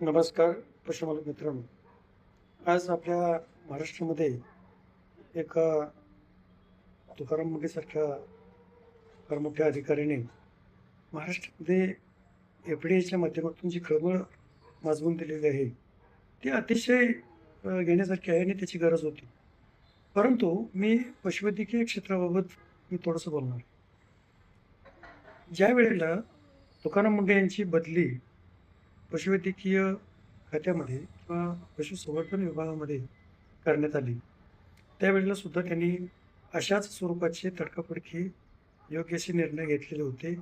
नमस्कार पशुपालक मित्रांनो. आज आपल्या महाराष्ट्रामध्ये एका तुकाराम मुंढेसारख्या फार मोठ्या अधिकाऱ्याने महाराष्ट्रामध्ये एफ-डी-एच्या माध्यमातून जी कळवळ माजवून दिलेली आहे, ती अतिशय घेण्यासारखी आहे आणि त्याची गरज होती. परंतु मी पशुवैद्यकीय क्षेत्राबाबत थोडंसं बोलणार. ज्यावेळेला तुकाराम मुंढे यांची बदली पशुवैद्यकीय खात्यामध्ये किंवा पशुसंवर्धन विभागामध्ये करण्यात आली, त्यावेळेला सुद्धा त्यांनी अशाच स्वरूपाचे तडकाफडकी योग्य असे निर्णय घेतलेले होते.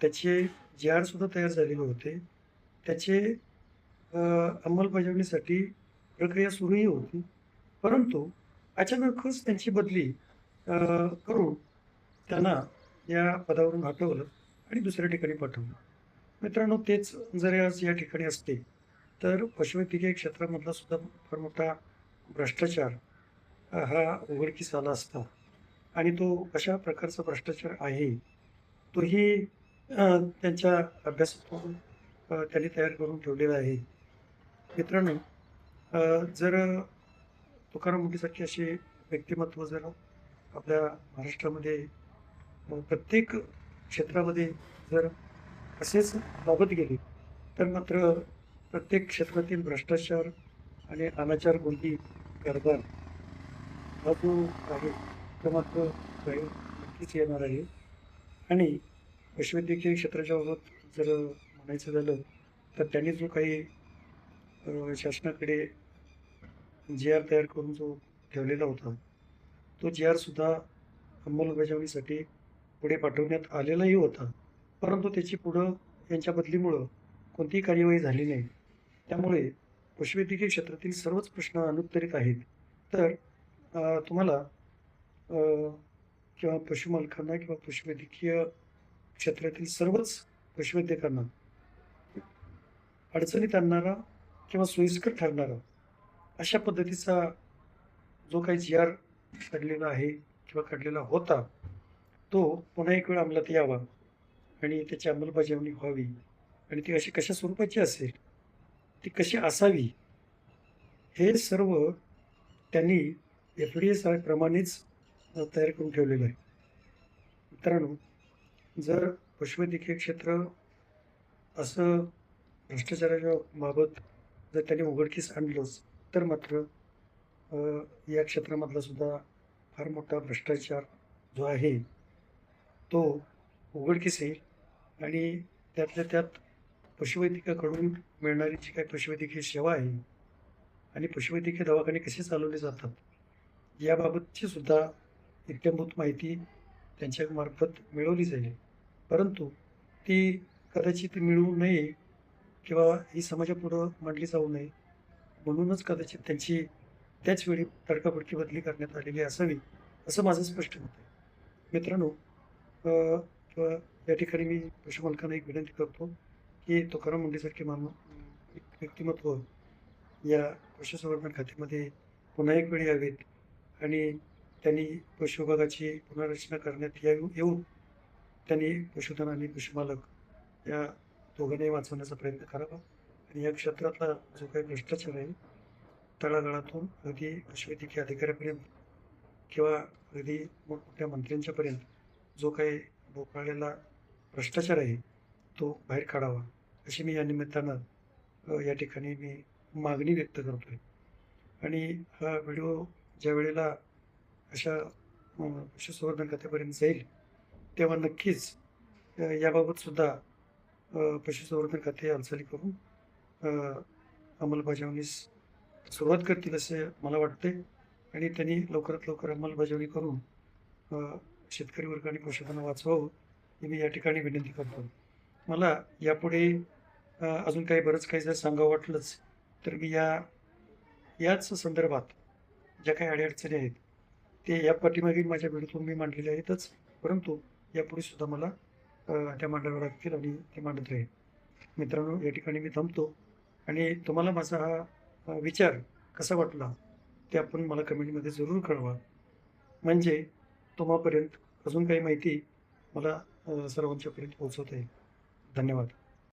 त्याचे जे-आर सुद्धा तयार झालेले होते. त्याचे अंमलबजावणीसाठी प्रक्रिया सुरूही होती. परंतु अचानकच त्यांची बदली करून त्यांना या पदावरून हटवलं आणि दुसऱ्या ठिकाणी पाठवलं. मित्रांनो, तेच जर आज या ठिकाणी असते, तर पशुवैद्यकीय क्षेत्रामधला सुद्धा फार मोठा भ्रष्टाचार हा उघडकीस आला असता आणि तो कशा प्रकारचा भ्रष्टाचार आहे, तोही त्यांच्या अभ्यासातून त्यांनी तयार करून ठेवलेला आहे. मित्रांनो, जर तुकाराम मुंढेसारखे असे व्यक्तिमत्व जर आपल्या महाराष्ट्रामध्ये प्रत्येक क्षेत्रामध्ये जर असेच लाभत गेले, तर मात्र प्रत्येक क्षेत्रातील भ्रष्टाचार आणि अनाचार गोंदी कारभार हा जो आहे, तो मात्र काही नक्कीच येणार आहे. आणि पशुवैद्यकीय क्षेत्राच्या बाबत जर म्हणायचं झालं, तर त्यांनी जो काही शासनाकडे जी-आर तयार करून जो ठेवलेला होता, तो जी-आर सुद्धा अंमलबजावणीसाठी पुढे पाठवण्यात आलेलाही होता. परंतु त्याची पुढं यांच्या बदलीमुळं कोणतीही कार्यवाही झाली नाही. त्यामुळे पशुवैद्यकीय क्षेत्रातील सर्वच प्रश्न अनुत्तरित आहेत. तर तुम्हाला किंवा पशुमालकांना किंवा पशुवैद्यकीय क्षेत्रातील सर्वच पशुवैद्यकांना अडचणीत आणणारा किंवा सोयीस्कर ठरणारा अशा पद्धतीचा जो काही जी-आर काढलेला आहे किंवा काढलेला होता, तो पुन्हा एक वेळ अंमलात यावा आणि त्याची अंमलबजावणी व्हावी आणि ती अशी कशा स्वरूपाची असेल, ती कशी असावी, हे सर्व त्यांनी एफ-डी-ए प्रमाणेच तयार करून ठेवलेलं आहे. मित्रांनो, जर पशुवैद्यकीय क्षेत्र असं भ्रष्टाचाराच्या बाबत जर त्यांनी उघडकीस आणलंच, तर मात्र या क्षेत्रामधला सुद्धा फार मोठा भ्रष्टाचार जो आहे, तो उघडकीस येईल आणि त्यातल्या त्यात पशुवैद्यकाकडून मिळणारी जी काही पशुवैद्यकीय सेवा आहे आणि पशुवैद्यकीय दवाखाने कसे चालवले जातात, याबाबतची सुद्धा इत्थंभूत माहिती त्यांच्यामार्फत मिळवली जाईल. परंतु ती कदाचित मिळू नये किंवा ही समाजापुढं मांडली जाऊ नये, म्हणूनच कदाचित त्यांची त्याच वेळी तडकाफडकी बदली करण्यात आलेली असावी, असं माझं स्पष्ट मत आहे. मित्रांनो, किंवा या ठिकाणी मी पशुपालकांना एक विनंती करतो, की तुकाराम मुंढेसारखे एक व्यक्तिमत्व या पशुसंवर्धन खात्यामध्ये पुन्हा एक वेळ यावेत आणि त्यांनी पशुविभागाची पुनर्रचना करण्यात येऊन त्यांनी पशुधन आणि पशुपालक या दोघांनाही वाचवण्याचा प्रयत्न करावा आणि या क्षेत्रातला जो काही भ्रष्टाचार आहे, तळागाळातून अगदी पशुवैद्यकीय अधिकाऱ्यापर्यंत किंवा अगदी मोठमोठ्या मंत्र्यांच्यापर्यंत जो काही बोकाळलेला भ्रष्टाचार आहे, तो बाहेर काढावा, अशी मी या निमित्तानं या ठिकाणी मी मागणी व्यक्त करतो आहे. आणि हा व्हिडिओ ज्या वेळेला अशा पशुसंवर्धन खात्यापर्यंत जाईल, तेव्हा नक्कीच याबाबत सुद्धा पशुसंवर्धन खाते हालचाली करून अंमलबजावणीस सुरुवात करतील असे मला वाटते आणि त्यांनी लवकरात लवकर अंमलबजावणी करून शेतकरी वर्ग आणि पशुधन वाचवावं, ही मी या ठिकाणी विनंती करतो. मला यापुढे अजून काही बरंच काही जर सांगावं वाटलंच, तर मी याच संदर्भात ज्या काही अडीअडचणी आहेत, ते या पाठीमागील माझ्या व्हिडिओतून मी मांडलेले आहेतच, परंतु यापुढे सुद्धा मला त्या मांडाव्या लागतील आणि ते मांडत राहील. मित्रांनो, या ठिकाणी मी थांबतो आणि तुम्हाला माझा हा विचार कसा वाटला, ते आपण मला कमेंटमध्ये जरूर कळवा. म्हणजे तुम्हापर्यंत अजून काही माहिती मला सर्वांच्यापर्यंत पोहोचवता येईल. धन्यवाद.